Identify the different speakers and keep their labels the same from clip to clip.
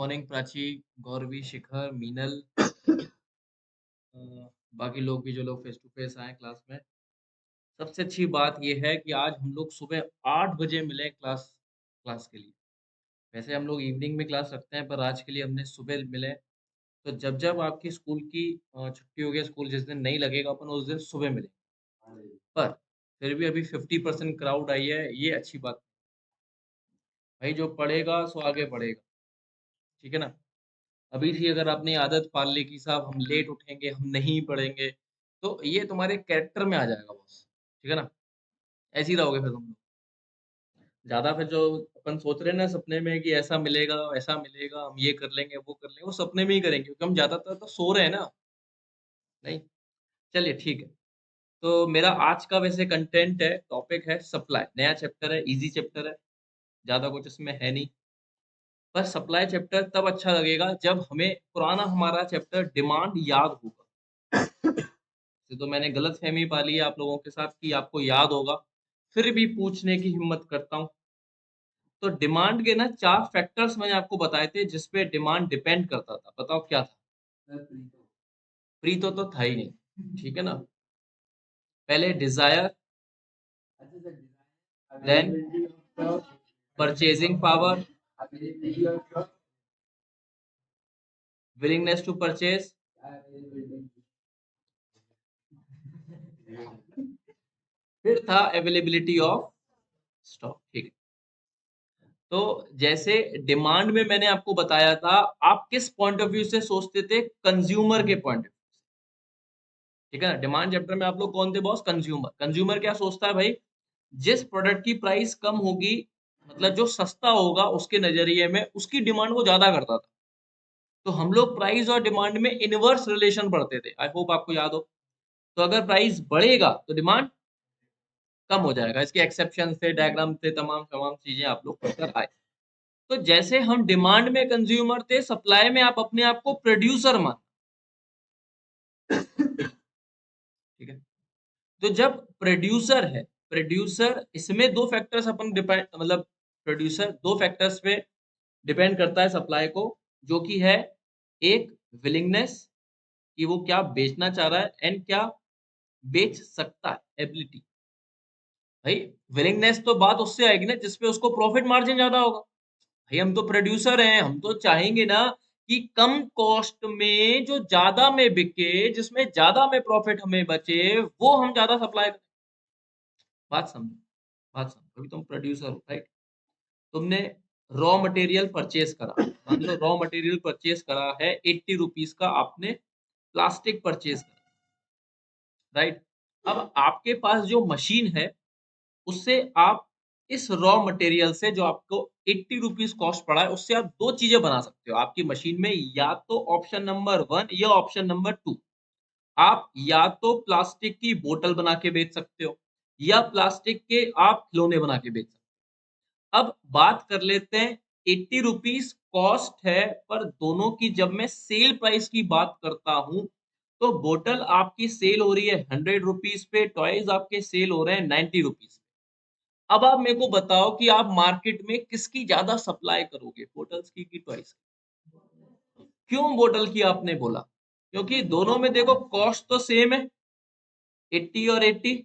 Speaker 1: Morning Prachi, Gauravi, शिखर, मीनल, अ, बाकी लोग भी जो लोग फेस टू फेस आए क्लास में। सबसे अच्छी बात ये है कि आज हम लोग सुबह 8 बजे मिले क्लास क्लास के लिए। वैसे हम लोग इवनिंग में क्लास रखते हैं पर आज के लिए हमने सुबह मिले। तो जब-जब आपकी स्कूल की छुट्टी होगी, स्कूल जिस दिन नहीं लगेगा अपन उस दिन सुबह मिलें। पर फिर भी अभी 50% क्राउड आई है, ये अच्छी बात। भाई जो पढ़ेगा सो आगे बढ़ेगा, ठीक है ना? अभी से अगर आपने आदत पाल ली कि साहब हम लेट उठेंगे, हम नहीं पढ़ेंगे, तो ये तुम्हारे कैरेक्टर में आ जाएगा बॉस, ठीक है ना? ऐसे ही रहोगे फिर तुम लोग। ज़्यादा फिर जो अपन सोच रहे हैं ना सपने में कि ऐसा मिलेगा, वैसा मिलेगा, हम ये कर लेंगे, वो कर लेंगे, वो सपने में ही करेंगे क्योंकि हम ज़्यादातर तो सो रहे हैं ना, नहीं? चलिए ठीक है। तो मेरा आज का वैसे कंटेंट है, टॉपिक है सप्लाई, नया चैप्टर है, ईज़ी चैप्टर है, ज़्यादा कुछ इसमें है नहीं। पर सप्लाई चैप्टर तब अच्छा लगेगा जब हमें पुराना हमारा चैप्टर डिमांड याद होगा। ये तो मैंने गलतफ़हमी पाली है आप लोगों के साथ कि आपको याद होगा, फिर भी पूछने की हिम्मत करता हूँ। तो डिमांड के ना 4 फैक्टर्स मैंने आपको बताए थे जिस पे डिमांड डिपेंड करता था। बताओ क्या था? फ्री तो था ही नहीं, ठीक है ना? पहले desire, then purchasing power, willingness to purchase, फिर था अवेलेबिलिटी ऑफ स्टॉक, ठीक है। तो जैसे डिमांड में मैंने आपको बताया था, आप किस पॉइंट ऑफ व्यू से सोचते थे? कंज्यूमर के पॉइंट ऑफ व्यू से, ठीक है ना? डिमांड चैप्टर में आप लोग कौन थे बॉस? कंज्यूमर। कंज्यूमर क्या सोचता है भाई? जिस प्रोडक्ट की प्राइस कम होगी, मतलब जो सस्ता होगा उसके नज़रिए में, उसकी डिमांड वो ज़्यादा करता था। तो हम लोग प्राइस और डिमांड में इनवर्स रिलेशन पढ़ते थे। आई होप आपको याद हो। तो अगर प्राइस बढ़ेगा, तो डिमांड कम हो जाएगा। इसके एक्सेप्शन थे, डायग्राम थे, तमाम-तमाम चीज़ें आप लोग पढ़कर आए। तो जैसे हम डिमांड में कंज्यूमर थे, सप्लाई में आप अपने आप को प्रोड्यूसर ठीक है? तो जब प्रोड्यूसर है, प्रोड्यूसर इसमें 2 फैक्टर्स अपन डिपेंड मतलब प्रोड्यूसर 2 फैक्टर्स पे डिपेंड करता है सप्लाई को, जो कि है एक विलिंगनेस कि वो क्या बेचना चाह रहा है एंड क्या बेच सकता है, एबिलिटी। भाई विलिंगनेस तो बात उससे आएगी ना जिसपे उसको प्रॉफिट मार्जिन ज़्यादा होगा। भाई हम तो प्रोड्यूसर हैं, हम तो चाहेंगे ना कि कम कॉस्ट में जो ज़्यादा में बिके, जिसमें ज़्यादा में प्रॉफिट हमें बचे, वो हम ज़्यादा सप्लाई करें। बात समझो, बात समझो। अभी तुम प्रोड्यूसर हो, राइट? तुमने रॉ मटेरियल परचेज़ करा। मान लो रॉ मटेरियल परचेज़ करा है ₹80 का आपने प्लास्टिक परचेज़ करा, राइट? अब आपके पास जो मशीन है, उससे आप इस रॉ मटेरियल से जो आपको ₹80 कॉस्ट पड़ा है, उससे आप 2 चीज़ें बना सकते हो आपकी मशीन में या तो ऑप्शन नंबर 1 या ऑप्शन नंबर 2। आप या तो प्लास्टिक की बोतल बना के बेच सकते हो या प्लास्टिक के आप खिलौने बना के बेच सकते हो। अब बात कर लेते हैं ₹80 कॉस्ट है पर दोनों की जब मैं सेल प्राइस की बात करता हूँ, तो बोतल आपकी सेल हो रही है ₹100 पे, टॉयज़ आपके सेल हो रहे हैं ₹90। अब आप मेरे को बताओ कि आप मार्केट में किसकी ज़्यादा सप्लाई करोगे, बॉटल्स की कि टॉयज़ की? क्यों बॉटल की आपने बोला? क्योंकि दोनों में देखो कॉस्ट तो सेम है, 80 और 80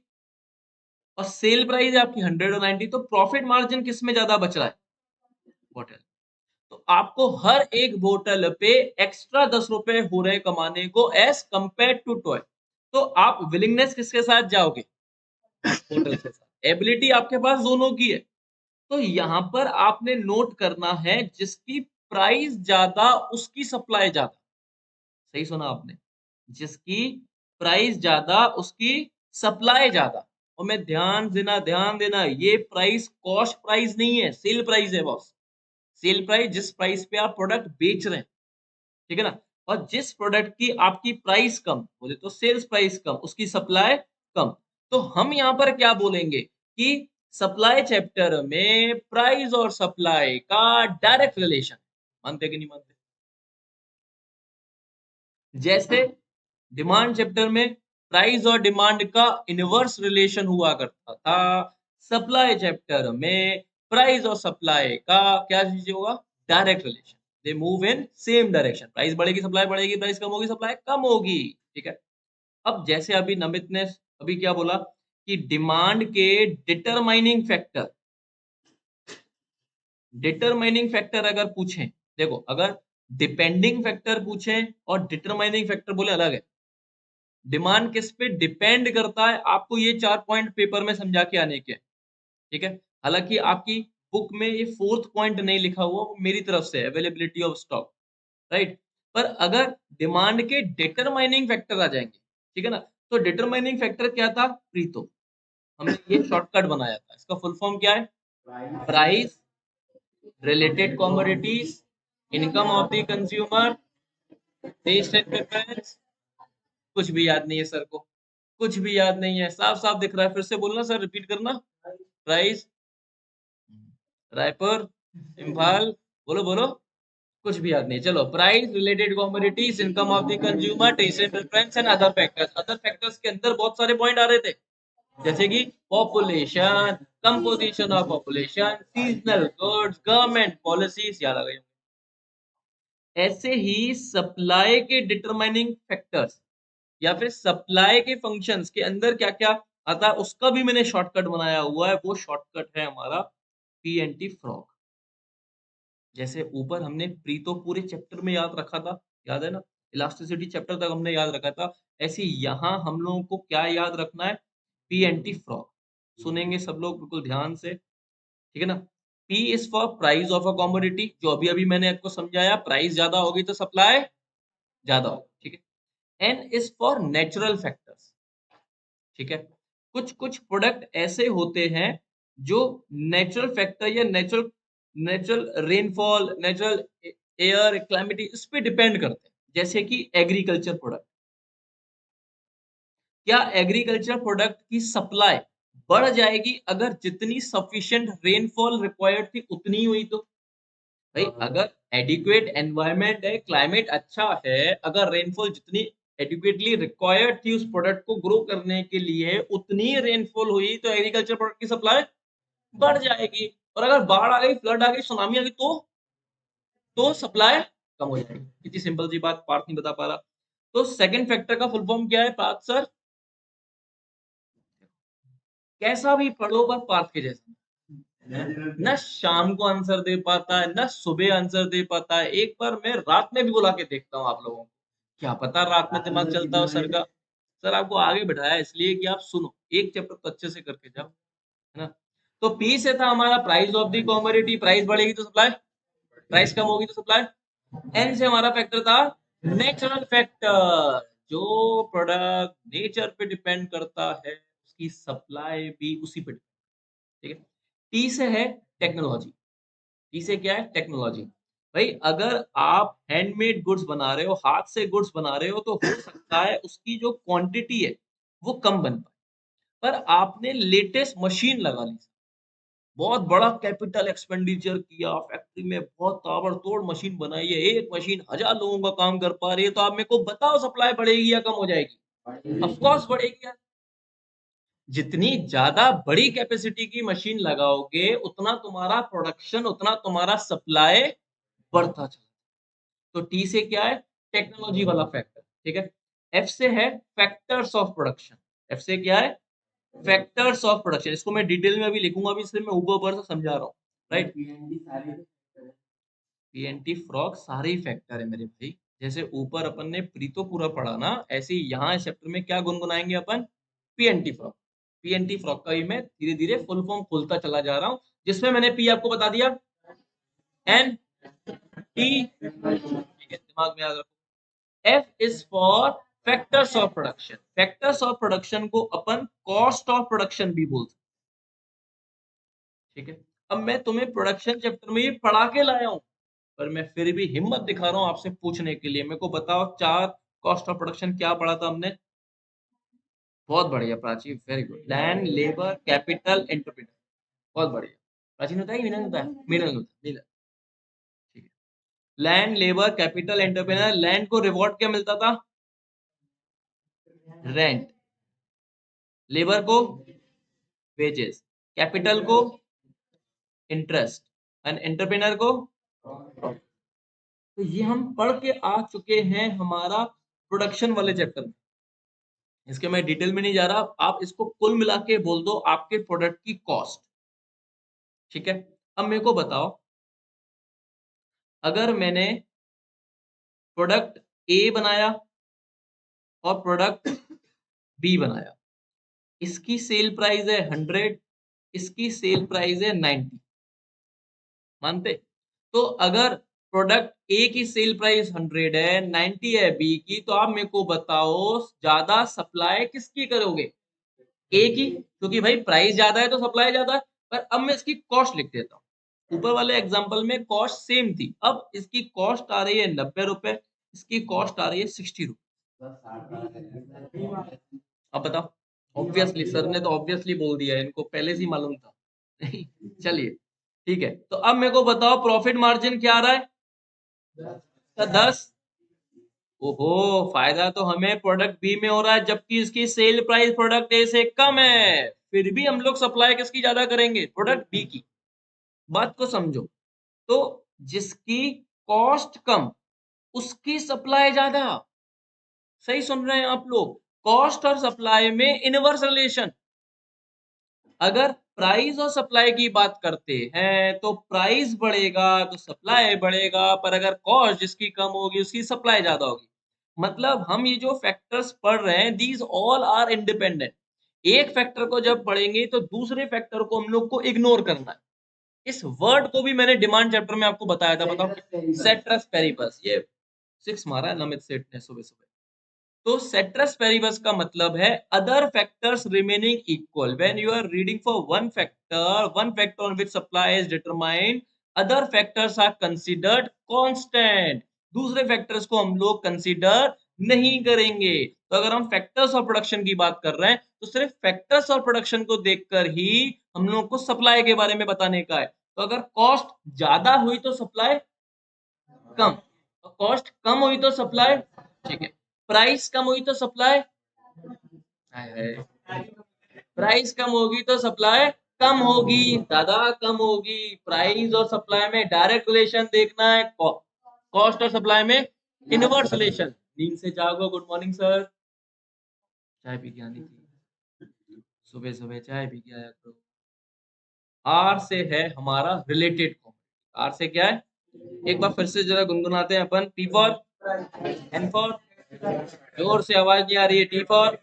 Speaker 1: और सेल प्राइस है आपकी 100 और 90 तो प्रॉफिट मार्जिन किसमें ज़्यादा बच रहा है? बॉटल। तो आपको हर एक बोतल पे एक्स्ट्रा ₹10 हो रहे हैं कमाने को एज़ कंपेयर्ड टू टॉय। तो आप विलिंगनेस किसके साथ जाओगे? बॉटल के साथ। एबिलिटी आपके पास दोनों की है। तो यहाँ पर आपने नोट करना है जिसकी प्राइस ज़्यादा उसकी सप्लाई ज़्यादा। सही सुना आपने। जिसकी प्राइस ज़्यादा उसकी सप्लाई ज़्यादा। और मैं ध्यान देना ये प्राइस कॉस्ट प्राइस नहीं है, सेल प्राइस है बॉस। सेल प्राइस जिस प्राइस पे आप प्रोडक्ट बेच रहे हैं, ठीक है ना? और जिस प्रोडक्ट की आपकी प्राइस कम, बोले तो सेल्स प्राइस कम, उसकी सप्लाई कम। तो हम यहाँ पर क्या बोलेंगे कि सप्लाई चैप्टर में प्राइस और सप्लाई का डायरेक्ट रिलेशन, मानते कि नहीं मानते? जैसे डिमांड चैप्टर में प्राइस और डिमांड का इनवर्स रिलेशन हुआ करता था, सप्लाई चैप्टर में प्राइस और सप्लाई का क्या चीज़ होगा? Direct relation. They move in same direction. Price बढ़ेगी, सप्लाई बढ़ेगी, प्राइस कम होगी, सप्लाई कम होगी। ठीक है। अब जैसे अभी नमित ने अभी क्या बोला कि डिमांड के डिटरमाइनिंग फैक्टर अगर पूछें, देखो अगर डिपेंडिंग फैक्टर पूछें और डिटरमाइनिंग फैक्टर बोले अलग है। डिमांड किस पे डिपेंड करता है, आपको ये 4 पॉइंट पेपर में समझा के आने के, ठीक है। हालांकि आपकी बुक में ये 4th पॉइंट नहीं लिखा हुआ, वो मेरी तरफ से अवेलेबिलिटी ऑफ स्टॉक, राइट। पर अगर डिमांड के डिटरमाइनिंग फैक्टर आ जाएंगे, ठीक है ना, तो डिटरमाइनिंग फैक्टर क्या था, प्रीतो, हमने ये शॉर्टकट बनाया था। इसका फुल फॉर्म क्या है, price related commodities, income of the consumer, taste and preference. कुछ भी याद नहीं है सर को, कुछ भी याद नहीं है, साफ साफ दिख रहा है। फिर से बोलना सर, रिपीट करना। प्राइस, रायपुर, इम्फाल, बोलो बोलो। कुछ भी याद नहीं। चलो, price related commodities, income of the consumer, taste and preference and other factors. Other factors के अंदर बहुत सारे पॉइंट आ रहे थे, जैसे कि population, composition of population, seasonal goods, government policies, याद आ गई। ऐसे ही सप्लाई के डिटरमाइनिंग फैक्टर्स या फिर सप्लाई के फंक्शंस के अंदर क्या क्या आता है, उसका भी मैंने शॉर्टकट बनाया हुआ है। वो शॉर्टकट है हमारा पीएनटी फ्रॉग। जैसे ऊपर हमने प्री तो पूरे चैप्टर में याद रखा था, याद है ना, इलास्टिसिटी चैप्टर तक हमने याद रखा था। ऐसे यहाँ हम लोगों को क्या याद रखना है, पीएनटी फ्रॉग। सुनेंगे सब लोग बिल्कुल ध्यान से, ठीक है ना। P is for price of a commodity, जो अभी अभी मैंने आपको समझाया, प्राइस ज्यादा होगी तो सप्लाई ज्यादा होगी, ठीक है। N is for natural factors, ठीक है। कुछ कुछ प्रोडक्ट ऐसे होते हैं जो नेचुरल फैक्टर या natural natural rainfall, natural air climate, इस पे डिपेंड करते हैं, जैसे कि एग्रीकल्चर प्रोडक्ट। क्या एग्रीकल्चर प्रोडक्ट की सप्लाई बढ़ जाएगी अगर जितनी सफिशिएंट रेनफॉल रिक्वायर्ड थी उतनी हुई तो? भाई अगर एडिक्वेट एनवायरनमेंट है, क्लाइमेट अच्छा है, अगर रेनफॉल जितनी एडिक्वेटली रिक्वायर्ड थी उस प्रोडक्ट को ग्रो करने के लिए उतनी रेनफॉल हुई, तो एग्रीकल्चर प्रोडक्ट की सप्लाई बढ़ जाएगी। और अगर बाढ़ आ गई, फ्लड आ गई, सुनामी आ गई, तो सप्लाई कम हो जाएगी। कितनी सिंपल सी बात, पार्थ नहीं बता पा रहा। तो सेकंड फैक्टर का फुल फॉर्म क्या है पार्थ सर? कैसा भी पढ़ो पर पार्थ के जैसा न शाम को आंसर दे पाता है, न सुबह आंसर दे पाता है। एक बार मैं रात में भी बुला के देखता हूँ आप लोगों को, क्या पता रात में दिमाग चलता हो सर का। सर आपको आगे बिठाया इसलिए कि आप सुनो, एक चैप्टर तो अच्छे से करके जाओ, है ना। तो पी से था हमारा price of the commodity, price बढ़ेगी तो सप्लाई, प्राइस कम होगी तो सप्लाई। एन से हमारा फैक्टर था नेचुरल फैक्टर, जो प्रोडक्ट नेचर पे डिपेंड करता है उसकी सप्लाई भी उसी पे, ठीक है। टी से है टेक्नोलॉजी। टी से क्या है, टेक्नोलॉजी। भाई अगर आप हैंडमेड गुड्स बना रहे हो, हाथ से गुड्स बना रहे हो, तो हो सकता है उसकी जो क्वांटिटी है वो कम बन पाए, पर आपने लेटेस्ट मशीन लगा ली, बहुत बड़ा कैपिटल एक्सपेंडिचर किया, फैक्ट्री में बहुत ताबड़तोड़ मशीन बनाई है, एक मशीन 1000 लोगों का काम कर पा रही है, तो आप मेरे को बताओ सप्लाई बढ़ेगी या कम हो जाएगी? ऑफ कोर्स बढ़ेगी यार। जितनी ज्यादा बड़ी कैपेसिटी की मशीन लगाओगे उतना तुम्हारा प्रोडक्शन, उतना तुम्हारा सप्लाई बढ़ता चला। तो टी से क्या है, टेक्नोलॉजी वाला फैक्टर, ठीक है। एफ से है फैक्टर्स ऑफ प्रोडक्शन। एफ से क्या है, फैक्टर्स ऑफ प्रोडक्शन। इसको मैं डिटेल में अभी लिखूंगा, अभी सिर्फ मैं ऊपर ऊपर से समझा रहा हूँ, राइट। पीएनटी फ्रॉग सारे ही फैक्टर है मेरे भाई। जैसे ऊपर अपन ने प्री तो पूरा पढ़ा ना, ऐसे ही यहाँ इस चैप्टर में क्या गुनगुनाएंगे अपन, पीएनटी फ्रॉग। पीएनटी फ्रॉग का भी मैं धीरे धीरे फुल फॉर्म खोलता चला जा रहा हूँ, जिसमें मैंने पी आपको बता दिया, एन टी, ठीक है, दिमाग में याद रखो। F is for factors of production. Factors of production को अपन कॉस्ट ऑफ प्रोडक्शन भी बोल सकते, ठीक है। अब मैं तुम्हें प्रोडक्शन चैप्टर में ये पढ़ा के लाया हूँ, पर मैं फिर भी हिम्मत दिखा रहा हूँ आपसे पूछने के लिए। मेरे को बताओ, 4 कॉस्ट ऑफ प्रोडक्शन क्या पढ़ा था हमने? बहुत बढ़िया Prachi, very good. Land, labour, capital, entrepreneur, बहुत बढ़िया। प्राचीन होता है कि मीनल होता है? मीनल होता है, मीनल, ठीक है। Land, labour, capital, entrepreneur. Land को रिवॉर्ड क्या मिलता था, रेंट। लेबर को वेजेस। कैपिटल को इंटरेस्ट। एंड एंटरप्रेन्योर को, तो ये हम पढ़ के आ चुके हैं हमारा प्रोडक्शन वाले चैप्टर में। इसके मैं डिटेल में नहीं जा रहा, आप इसको कुल मिला के बोल दो आपके प्रोडक्ट की कॉस्ट। ठीक है, अब मेरे को बताओ, अगर मैंने प्रोडक्ट ए बनाया और प्रोडक्ट बी बनाया, इसकी सेल प्राइस है 100, इसकी सेल प्राइस है 90, मानते? तो अगर प्रोडक्ट ए की सेल प्राइस 100 है, 90 है बी की, तो आप मेरे को बताओ ज्यादा सप्लाई किसकी करोगे? ए की, क्योंकि भाई प्राइस ज्यादा है तो सप्लाई ज्यादा है। पर अब मैं इसकी कॉस्ट लिख देता हूँ। ऊपर वाले एग्जांपल में कॉस्ट सेम थी, अब इसकी कॉस्ट आ रही है 90 रुपए, इसकी कॉस्ट आ रही है 60 रुपए। अब बताओ, ऑब्वियसली सर ने तो ऑब्वियसली बोल दिया है, इनको पहले से ही मालूम था। नहीं, चलिए ठीक है, तो अब मेरे को बताओ प्रॉफिट मार्जिन क्या आ रहा है? 10। ओहो, फायदा तो हमें प्रोडक्ट बी में हो रहा है, जबकि इसकी सेल प्राइस प्रोडक्ट ए से कम है, फिर भी हम लोग सप्लाई किसकी ज्यादा करेंगे? प्रोडक्ट बी की। बात को समझो, तो जिसकी कॉस्ट कम उसकी सप्लाई ज्यादा। सही सुन रहे हैं आप लोग? कॉस्ट और सप्लाई में इनवर्स रिलेशन। अगर प्राइस और सप्लाई की बात करते हैं तो प्राइस बढ़ेगा तो सप्लाई बढ़ेगा, पर अगर कॉस्ट जिसकी कम होगी उसकी सप्लाई ज्यादा होगी। मतलब हम ये जो फैक्टर्स पढ़ रहे हैं, दीज ऑल आर इंडिपेंडेंट। एक फैक्टर को जब पढ़ेंगे तो दूसरे फैक्टर को हम लोग को इग्नोर करना है। इस वर्ड को भी मैंने डिमांड चैप्टर में आपको बताया था, बताओ। सेट्रस पेरिबस, ये 6 मारा है नमित सेठ ने सुबह सुबह। तो सेट्रस पेरिबस का मतलब है other factors remaining equal. When you are reading for one factor on which supply is determined, other factors are considered constant. दूसरे फैक्टर्स को हम लोग कंसीडर नहीं करेंगे। तो अगर हम फैक्टर्स और प्रोडक्शन की बात कर रहे हैं तो सिर्फ फैक्टर्स और प्रोडक्शन को देखकर ही हम लोग को सप्लाई के बारे में बताने का है। तो अगर कॉस्ट ज्यादा हुई तो सप्लाई कम, और कॉस्ट कम हुई तो सप्लाई, ठीक है, प्राइस कम हुई तो सप्लाई, प्राइस कम होगी तो सप्लाई कम होगी, दादा कम होगी। प्राइस और सप्लाई में डायरेक्ट रिलेशन देखना है, कॉस्ट और सप्लाई में इनवर्स रिलेशन। नींद से जागो, गुड मॉर्निंग सर, चाय पी के आनी थी, सुबह सुबह चाय पी के आया करो। आर से है हमारा रिलेटेड कॉम्पोनेंट। आर से क्या है, एक बार फिर से जरा गुनगुनाते हैं अपन। पी फॉर, एन फॉर, जोर से आवाज नहीं आ रही है, T for,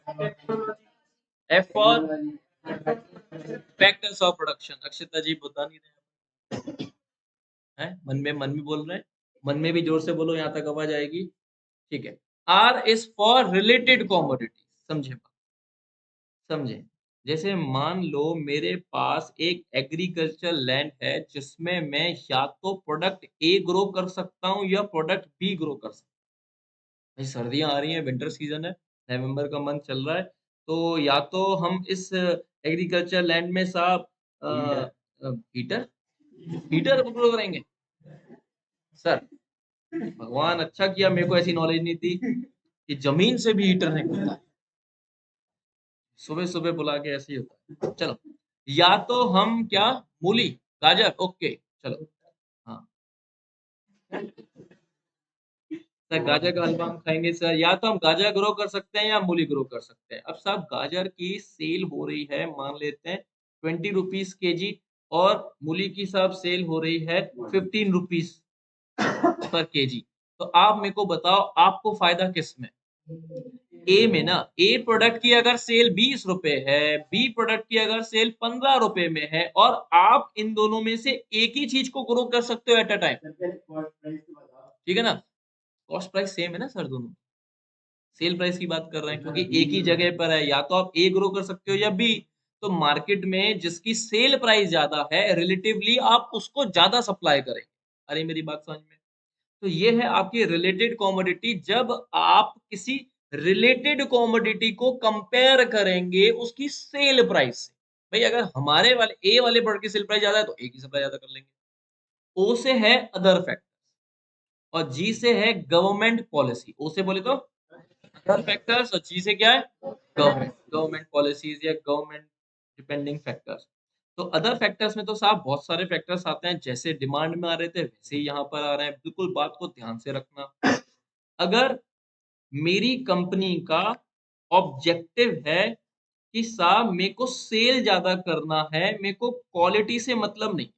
Speaker 1: F for factors of production. Akshita ji बता नहीं रहे हैं, मन में बोल रहे हैं, मन में भी जोर से बोलो, यहाँ तक आवाज आएगी। ठीक है, R is for related commodity. समझे बात? समझे? जैसे मान लो मेरे पास एक एग्रीकल्चर लैंड है जिसमें मैं या तो प्रोडक्ट ए ग्रो कर सकता हूँ या प्रोडक्ट बी ग्रो कर सकता हूँ। सर्दियां आ रही हैं, विंटर सीजन है, नवंबर का मंथ चल रहा है, तो या तो हम इस एग्रीकल्चर लैंड में साहब हीटर हीटर ग्रो करेंगे। सर भगवान अच्छा किया मेरे को ऐसी नॉलेज नहीं थी कि जमीन से भी हीटर निकलता है। सुबह सुबह बुला के ऐसे ही होता है। चलो, या तो हम क्या, मूली, गाजर, ओके चलो, हाँ सर गाजर का हलवा हम खाएंगे सर। या तो हम गाजर ग्रो कर सकते हैं या मूली ग्रो कर सकते हैं। अब साहब गाजर की सेल हो रही है, मान लेते हैं 20 रुपीज के जी, और मूली की साहब सेल हो रही है 15 रुपीज पर के जी। तो आप मेरे को बताओ आपको फायदा किस में? ए में ना। ए प्रोडक्ट की अगर सेल 20 रुपए है, बी प्रोडक्ट की अगर सेल 15 रुपए में है, और आप इन दोनों में से एक ही चीज को ग्रो कर सकते हो एट अ टाइम, ठीक है ना? कॉस्ट प्राइस सेम है ना सर दोनों, सेल प्राइस की बात कर रहे हैं, क्योंकि एक ही जगह पर है, या तो आप ए ग्रो कर सकते हो या बी। तो मार्केट में जिसकी सेल प्राइस ज्यादा है, रिलेटिवली आप उसको ज्यादा सप्लाई करें। अरे मेरी बात समझ में? तो ये है आपकी रिलेटेड कॉमोडिटी। जब आप किसी रिलेटेड कॉमोडिटी को कंपेयर करेंगे उसकी सेल प्राइस से, भाई अगर हमारे वाले ए वाले प्रोडक्ट की सेल प्राइस ज्यादा है तो ए की सप्लाई ज्यादा कर लेंगे। ओ से है अदर फैक्टर्स, और जी से है गवर्नमेंट पॉलिसी। ओ से बोले तो अदर फैक्टर्स, और जी से क्या है, गवर्नमेंट, गवर्नमेंट पॉलिसीज या गवर्नमेंट डिपेंडिंग फैक्टर्स। तो अदर फैक्टर्स में तो साहब बहुत सारे फैक्टर्स आते हैं, जैसे डिमांड में आ रहे थे वैसे ही यहाँ पर आ रहे हैं, बिल्कुल बात को ध्यान से रखना। अगर मेरी कंपनी का ऑब्जेक्टिव है कि साहब मेरे को सेल ज्यादा करना है, मेरे को क्वालिटी से मतलब नहीं,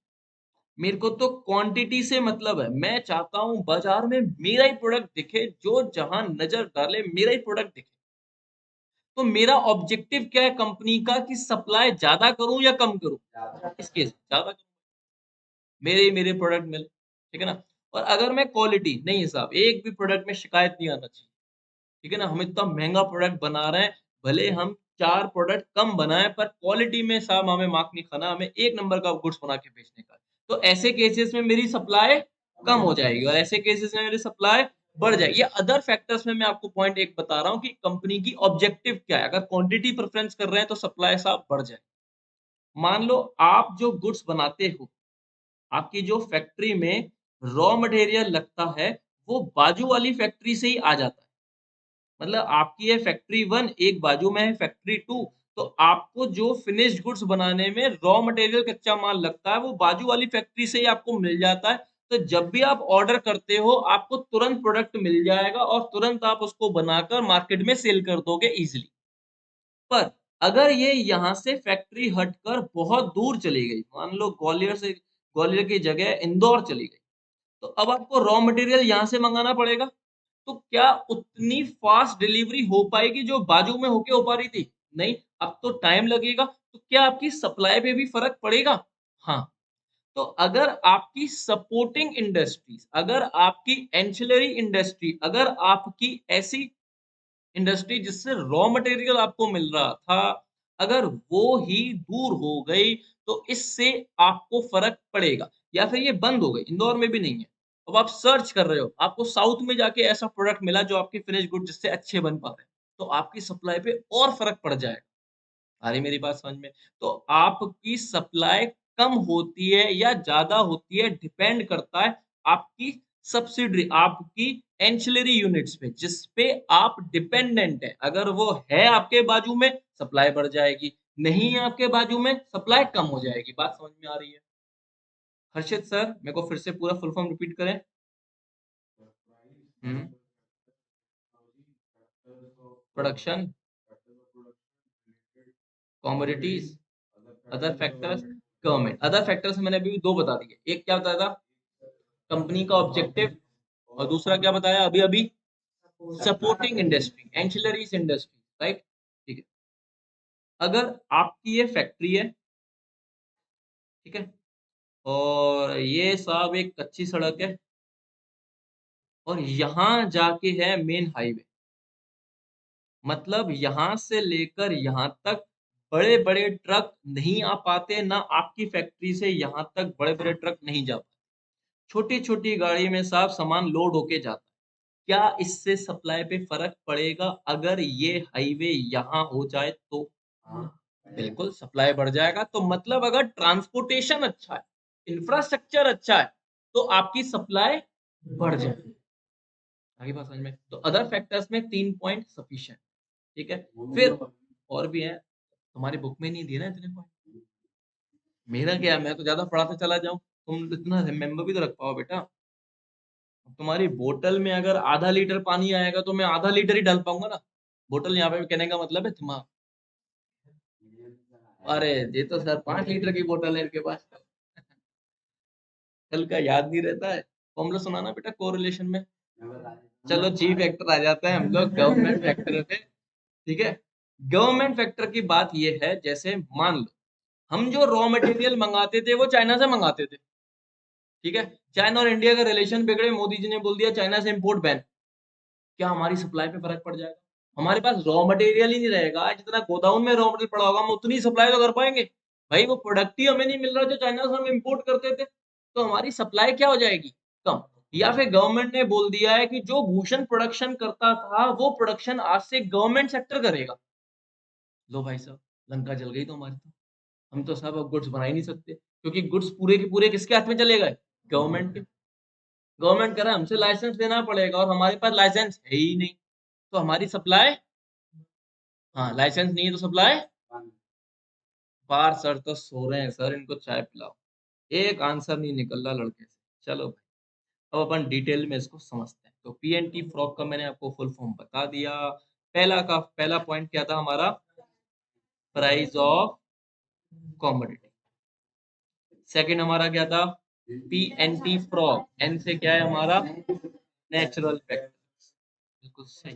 Speaker 1: मेरे को तो क्वांटिटी से मतलब है, मैं चाहता हूं बाजार में मेरा ही प्रोडक्ट दिखे, जो जहां नजर डाले मेरा ही प्रोडक्ट दिखे, तो मेरा ऑब्जेक्टिव क्या है कंपनी का कि सप्लाई ज्यादा करूं या कम करूं, इस केस ज्यादा करूं, मेरे प्रोडक्ट मिले, ठीक है ना। और अगर मैं क्वालिटी नहीं साहब, एक भी प्रोडक्ट में शिकायत नहीं आना चाहिए, ठीक है ना, हम इतना महंगा प्रोडक्ट बना रहे हैं, भले हम 4 प्रोडक्ट कम बनाएं पर क्वालिटी में साहब हमें मार्क नहीं खाना, हमें एक नंबर का गुड्स बना के बेचने का है। तो ऐसे केसेस में मेरी सप्लाई कम हो जाएगी और ऐसे केसेस में मेरी सप्लाई बढ़ जाएगी। ये अदर फैक्टर्स में मैं आपको पॉइंट एक बता रहा हूँ कि कंपनी की ऑब्जेक्टिव क्या है, अगर क्वांटिटी प्रेफरेंस कर रहे हैं तो सप्लाई साहब बढ़ जाए। मान लो आप जो गुड्स बनाते हो, आपकी जो फैक्ट्री में रॉ मटेरियल लगता है, वो बाजू वाली फैक्ट्री से ही आ जाता है। मतलब आपकी है फैक्ट्री 1, एक बाजू में है फैक्ट्री 2, तो आपको जो फिनिश्ड गुड्स बनाने में रॉ मटेरियल कच्चा माल लगता है, वो बाजू वाली फैक्ट्री से ही आपको मिल जाता है। तो जब भी आप ऑर्डर करते हो, आपको तुरंत प्रोडक्ट मिल जाएगा और तुरंत आप उसको बनाकर मार्केट में सेल कर दोगे ईज़िली। पर अगर ये यहाँ से फैक्ट्री हटकर बहुत दूर चली गई, मान लो ग्वालियर की जगह इंदौर चली गई, तो अब आपको रॉ मटेरियल यहाँ से मंगाना पड़ेगा। तो क्या उतनी फास्ट डिलीवरी हो पाएगी जो बाजू में होके हो पा रही थी? नहीं, अब तो टाइम लगेगा। तो क्या आपकी सप्लाई पे भी फ़र्क पड़ेगा? हाँ, तो अगर आपकी सपोर्टिंग इंडस्ट्रीज़, अगर आपकी एंसिलरी इंडस्ट्री, अगर आपकी ऐसी इंडस्ट्री जिससे रॉ मटेरियल आपको मिल रहा था, अगर वो ही दूर हो गई, तो इससे आपको फ़र्क पड़ेगा। या फिर ये बंद हो गई, इंदौर में भी नहीं है। अब आप सर्च कर रहे हो, आपको साउथ में जाके ऐसा प्रोडक्ट मिला जो आपके फिनिश गुड जिससे अच्छे बन पा रहे हैं, तो आपकी सप्लाई पे और फ़र्क पड़ जाएगा। आ रही मेरी बात समझ में? तो आपकी सप्लाई कम होती है या ज़्यादा होती है, डिपेंड करता है आपकी सब्सिडियरी, आपकी एंसिलरी यूनिट्स पे, जिस पे आप डिपेंडेंट हैं। अगर वो है आपके बाजू में, सप्लाई बढ़ जाएगी, नहीं है आपके बाजू में, सप्लाई कम हो जाएगी। बात समझ में आ रही है? हर्षित सर, मेरे को फिर से पूरा फुल फॉर्म रिपीट करें? हुँ। Production, commodities, other factors, government. Other factors मैंने अभी 2 बता दिए। एक क्या बताया था? कंपनी का ऑब्जेक्टिव, और दूसरा क्या बताया अभी-अभी? Supporting industry, ancillaries industry, right? ठीक है। अगर आपकी ये फैक्ट्री है, ठीक है? और ये साहब एक कच्ची सड़क है और यहाँ जाके है मेन हाईवे। मतलब यहाँ से लेकर यहाँ तक बड़े-बड़े ट्रक नहीं आ पाते, ना आपकी फैक्ट्री से यहाँ तक बड़े-बड़े ट्रक नहीं जा पाते। छोटी-छोटी गाड़ी में साहब सामान लोड होके जाता है। क्या इससे सप्लाई पे फ़र्क पड़ेगा अगर ये हाईवे यहाँ हो जाए तो? बिल्कुल, सप्लाई बढ़ जाएगा। तो मतलब अगर ट्रांसपोर्टेशन अच्छा है, इंफ्रास्ट्रक्चर अच्छा है, तो आपकी सप्लाई बढ़ जाएगी। आगे बात समझ में? तो अदर फैक्टर्स में 3 पॉइंट सफिशिएंट, ठीक है? फिर और भी हैं, तुम्हारी बुक में नहीं दिए ना इतने पॉइंट। मेरा क्या है, मैं तो ज़्यादा पढ़ाता चला जाऊँ, तुम इतना रिमेंबर भी तो रख पाओ बेटा। अब तुम्हारी बोतल में अगर आधा लीटर पानी आएगा तो मैं आधा लीटर ही डाल पाऊँगा ना। बोतल यहाँ पे कहने का मतलब है दिमाग। अरे! ये तो सर 5 लीटर की बोतल है इनके पास। कल का याद नहीं रहता है। फॉर्मूला सुनाना बेटा कोरिलेशन में। चलो जी फैक्टर आ जाता है हम लोग गवर्नमेंट फैक्टर पे, ठीक है? गवर्नमेंट फैक्टर की बात ये है, जैसे मान लो हम जो रॉ मटेरियल मंगाते थे वो चाइना से मंगाते थे, ठीक है? चाइना और इंडिया का रिलेशन बिगड़े, मोदी जी ने बोल दिया चाइना से इंपोर्ट बैन। क्या हमारी सप्लाई पे फ़र्क पड़ जाएगा? हमारे पास रॉ मटेरियल ही नहीं रहेगा, जितना गोदाम में रॉ मटेरियल पड़ा होगा हम उतनी सप्लाई तो कर पाएँगे। भाई वो प्रोडक्ट ही हमें नहीं मिल रहा जो चाइना से हम इंपोर्ट करते थे, तो हमारी सप्लाई क्या हो जाएगी? कम। या फिर गवर्नमेंट ने बोल दिया है कि जो भूषण प्रोडक्शन करता था, वो प्रोडक्शन आज से गवर्नमेंट सेक्टर करेगा। लो भाई साहब, लंका जल गई तो हमारी तो। हम तो साहब अब गुड्स बना ही नहीं सकते, क्योंकि गुड्स पूरे के पूरे किसके हाथ में चले गए? गवर्नमेंट के। गवर्नमेंट कह रहा है हमसे लाइसेंस लेना पड़ेगा और हमारे पास लाइसेंस है ही नहीं। तो हमारी सप्लाई, हाँ, लाइसेंस नहीं है तो सप्लाई पार सर तो सो रहे हैं सर, इनको चाय पिलाओ। एक आंसर नहीं निकल रहा लड़के से। चलो भाई, अब अपन डिटेल में इसको समझते हैं। तो पीएनटी फ्रॉग का मैंने आपको फुल फॉर्म बता दिया। पहला पॉइंट क्या था हमारा? Price of commodity. सेकंड हमारा क्या था? पीएनटी फ्रॉग, एन से क्या है हमारा? नेचुरल फैक्टर, बिल्कुल सही।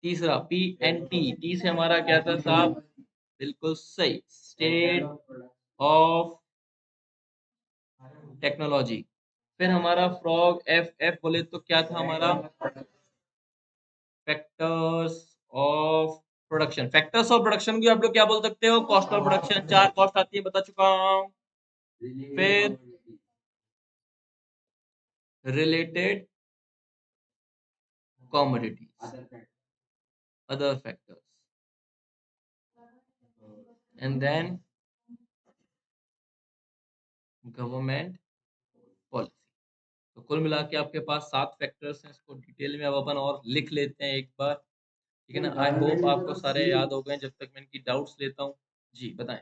Speaker 1: तीसरा पीएनटी, टी से हमारा क्या था साहब? बिल्कुल सही, स्टेट ऑफ टेक्नोलॉजी। फिर हमारा फ्रॉग, एफ एफ बोले तो क्या था हमारा? Factors of production. Factors of production की आप लोग क्या बोल सकते हो? Cost of production. 4 कॉस्ट आती है, बता चुका हूं। फिर related commodities, other factors, and then government policy. तो कुल मिला के आपके पास 7 फैक्टर्स हैं। इसको डिटेल में अब अपन और लिख लेते हैं एक बार, ठीक है ना? आई होप आपको सारे याद हो गए। जब तक मैं इनकी डाउट्स लेता हूँ। जी बताएं।